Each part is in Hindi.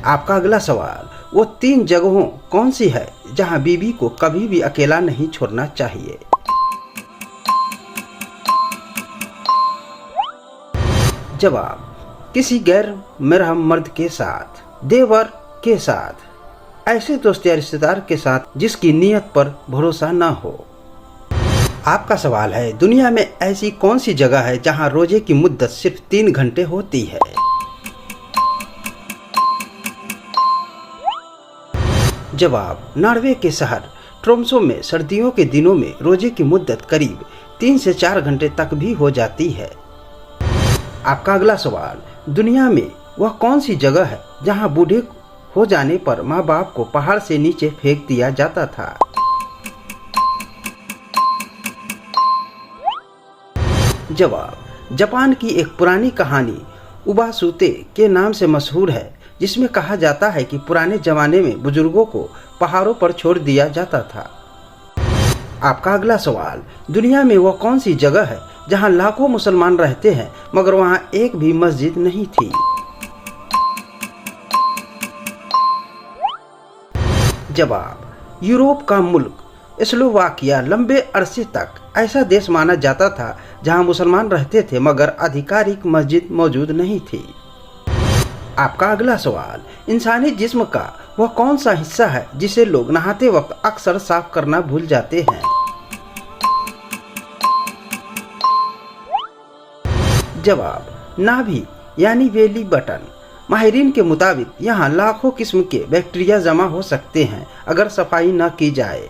आपका अगला सवाल, वो 3 जगहों कौन सी है जहां बीवी को कभी भी अकेला नहीं छोड़ना चाहिए? जवाब, किसी गैर महरम मर्द के साथ, देवर के साथ, ऐसे दोस्त या रिश्तेदार के साथ जिसकी नीयत पर भरोसा न हो। आपका सवाल है, दुनिया में ऐसी कौन सी जगह है जहां रोजे की मुद्दत सिर्फ 3 घंटे होती है? जवाब, नॉर्वे के शहर ट्रोम्सो में सर्दियों के दिनों में रोजे की मुद्दत करीब 3 से 4 घंटे तक भी हो जाती है। आपका अगला सवाल, दुनिया में वह कौन सी जगह है जहां बूढ़े हो जाने पर माँ बाप को पहाड़ से नीचे फेंक दिया जाता था? जवाब, जापान की एक पुरानी कहानी उबासुते के नाम से मशहूर है, जिसमें कहा जाता है कि पुराने जमाने में बुजुर्गों को पहाड़ों पर छोड़ दिया जाता था। आपका अगला सवाल, दुनिया में वह कौन सी जगह है जहां लाखों मुसलमान रहते हैं मगर वहां एक भी मस्जिद नहीं थी? जवाब, यूरोप का मुल्क स्लोवाकिया लंबे अरसे तक ऐसा देश माना जाता था जहां मुसलमान रहते थे मगर आधिकारिक मस्जिद मौजूद नहीं थी। आपका अगला सवाल, इंसानी जिस्म का वह कौन सा हिस्सा है जिसे लोग नहाते वक्त अक्सर साफ करना भूल जाते हैं? जवाब, नाभि यानी बेली बटन। माहिरीन के मुताबिक यहाँ लाखों किस्म के बैक्टीरिया जमा हो सकते हैं अगर सफाई न की जाए।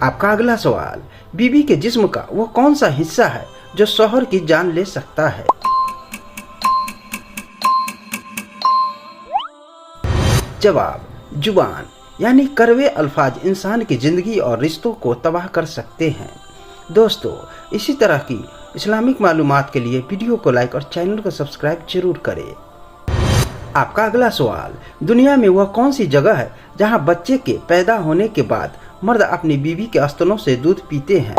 आपका अगला सवाल, बीवी के जिस्म का वो कौन सा हिस्सा है जो शौहर की जान ले सकता है? जवाब, जुबान यानी कड़वे अल्फाज इंसान की जिंदगी और रिश्तों को तबाह कर सकते हैं। दोस्तों, इसी तरह की इस्लामिक मालूमात के लिए वीडियो को लाइक और चैनल को सब्सक्राइब जरूर करें। आपका अगला सवाल, दुनिया में वह कौन सी जगह है जहां बच्चे के पैदा होने के बाद मर्द अपनी बीवी के स्तनों से दूध पीते हैं?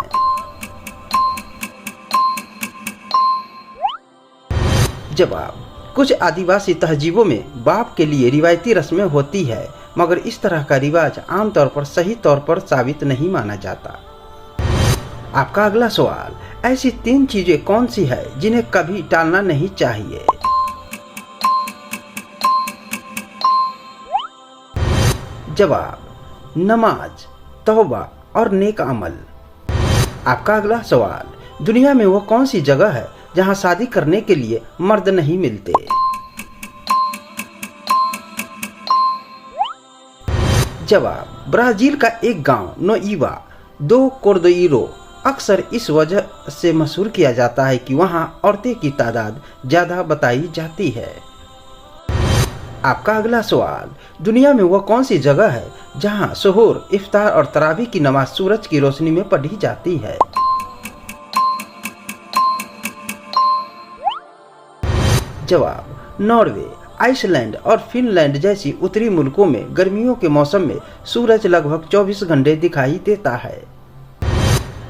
जवाब, कुछ आदिवासी तहजीबों में बाप के लिए रिवायती रस्में होती है मगर इस तरह का रिवाज आमतौर पर सही तौर पर साबित नहीं माना जाता। आपका अगला सवाल, ऐसी 3 चीजें कौन सी है जिन्हें कभी टालना नहीं चाहिए? जवाब, नमाज, तौबा और नेक अमल। आपका अगला सवाल, दुनिया में वो कौन सी जगह है जहां शादी करने के लिए मर्द नहीं मिलते? जवाब, ब्राजील का एक गांव नोइवा दो कोर्देइरो अक्सर इस वजह से मशहूर किया जाता है कि वहां औरतें की तादाद ज्यादा बताई जाती है। आपका अगला सवाल, दुनिया में वह कौन सी जगह है जहां सुहूर, इफ्तार और तरावी की नमाज सूरज की रोशनी में पढ़ी जाती है? जवाब, नॉर्वे, आइसलैंड और फिनलैंड जैसी उत्तरी मुल्कों में गर्मियों के मौसम में सूरज लगभग 24 घंटे दिखाई देता है।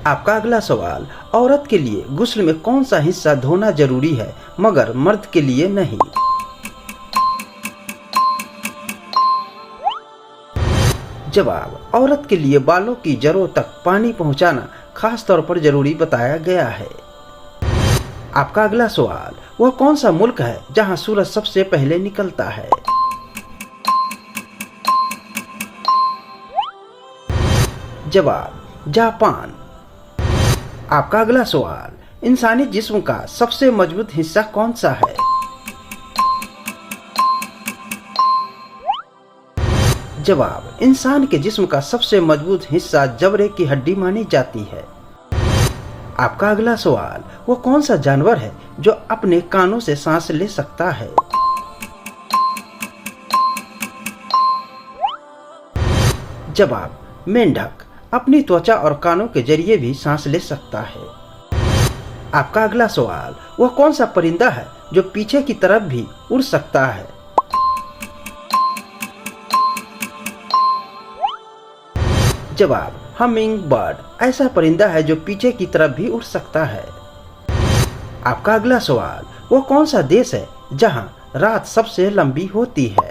आपका अगला सवाल, औरत के लिए गुस्ल में कौन सा हिस्सा धोना जरूरी है मगर मर्द के लिए नहीं? जवाब, औरत के लिए बालों की जड़ों तक पानी पहुंचाना खास तौर पर जरूरी बताया गया है। आपका अगला सवाल, वह कौन सा मुल्क है जहां सूरज सबसे पहले निकलता है? जवाब, जापान। आपका अगला सवाल, इंसानी जिस्म का सबसे मजबूत हिस्सा कौन सा है? जवाब, इंसान के जिस्म का सबसे मजबूत हिस्सा जबड़े की हड्डी मानी जाती है। आपका अगला सवाल, वो कौन सा जानवर है जो अपने कानों से सांस ले सकता है? जवाब, मेंढक अपनी त्वचा और कानों के जरिए भी सांस ले सकता है। आपका अगला सवाल, वह कौन सा परिंदा है जो पीछे की तरफ भी उड़ सकता है? जवाब, हमिंग बर्ड ऐसा परिंदा है जो पीछे की तरफ भी उड़ सकता है। आपका अगला सवाल, वह कौन सा देश है जहां रात सबसे लंबी होती है?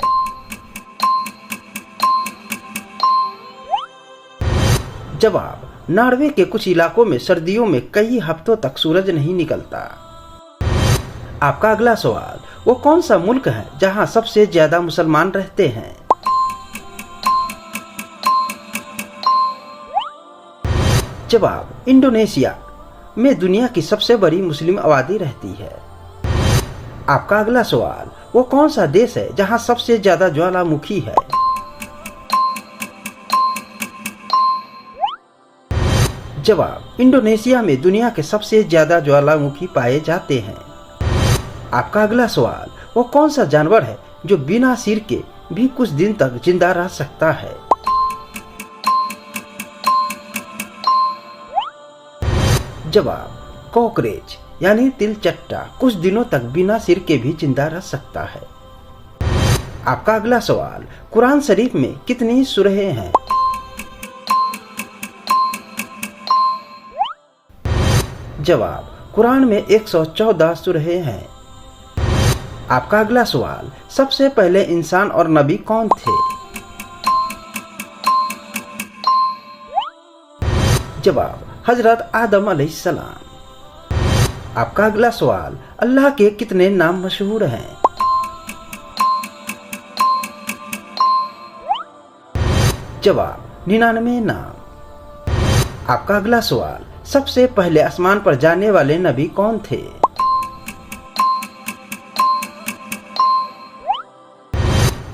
जवाब, नॉर्वे के कुछ इलाकों में सर्दियों में कई हफ्तों तक सूरज नहीं निकलता। आपका अगला सवाल, वो कौन सा मुल्क है जहां सबसे ज्यादा मुसलमान रहते हैं? जवाब, इंडोनेशिया में दुनिया की सबसे बड़ी मुस्लिम आबादी रहती है। आपका अगला सवाल, वो कौन सा देश है जहां सबसे ज्यादा ज्वालामुखी है? जवाब, इंडोनेशिया में दुनिया के सबसे ज्यादा ज्वालामुखी पाए जाते हैं। आपका अगला सवाल, वो कौन सा जानवर है जो बिना सिर के भी कुछ दिन तक जिंदा रह सकता है? जवाब, कॉकरोच यानी तिलचट्टा कुछ दिनों तक बिना सिर के भी जिंदा रह सकता है। आपका अगला सवाल, कुरान शरीफ में कितनी सूरहें हैं? जवाब, कुरान में 114 सूरहें हैं। आपका अगला सवाल, सबसे पहले इंसान और नबी कौन थे? जवाब, हजरत आदम अलैहिस्सलाम। आपका अगला सवाल, अल्लाह के कितने नाम मशहूर हैं? जवाब, 99 नाम। आपका अगला सवाल, सबसे पहले आसमान पर जाने वाले नबी कौन थे?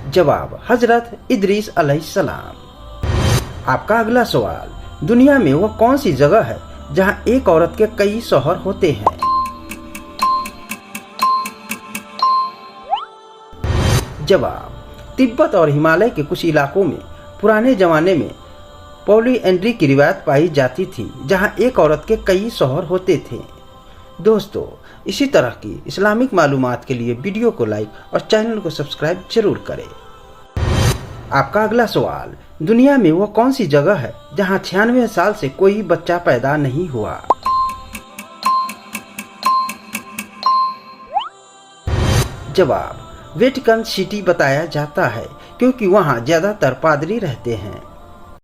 जवाब, हजरत इदरीस अलैहिस्सलाम। आपका अगला सवाल, दुनिया में वह कौन सी जगह है जहां एक औरत के कई शौहर होते हैं? जवाब, तिब्बत और हिमालय के कुछ इलाकों में पुराने जमाने में पॉलीएंड्री की रिवायत पाई जाती थी, जहां एक औरत के कई शौहर होते थे। दोस्तों, इसी तरह की इस्लामिक मालूमात के लिए वीडियो को लाइक और चैनल को सब्सक्राइब जरूर करें। आपका अगला सवाल, दुनिया में वो कौन सी जगह है जहां 96 साल से कोई बच्चा पैदा नहीं हुआ? जवाब, वेटिकन सिटी बताया जाता है क्योंकि वहां ज्यादातर पादरी रहते हैं।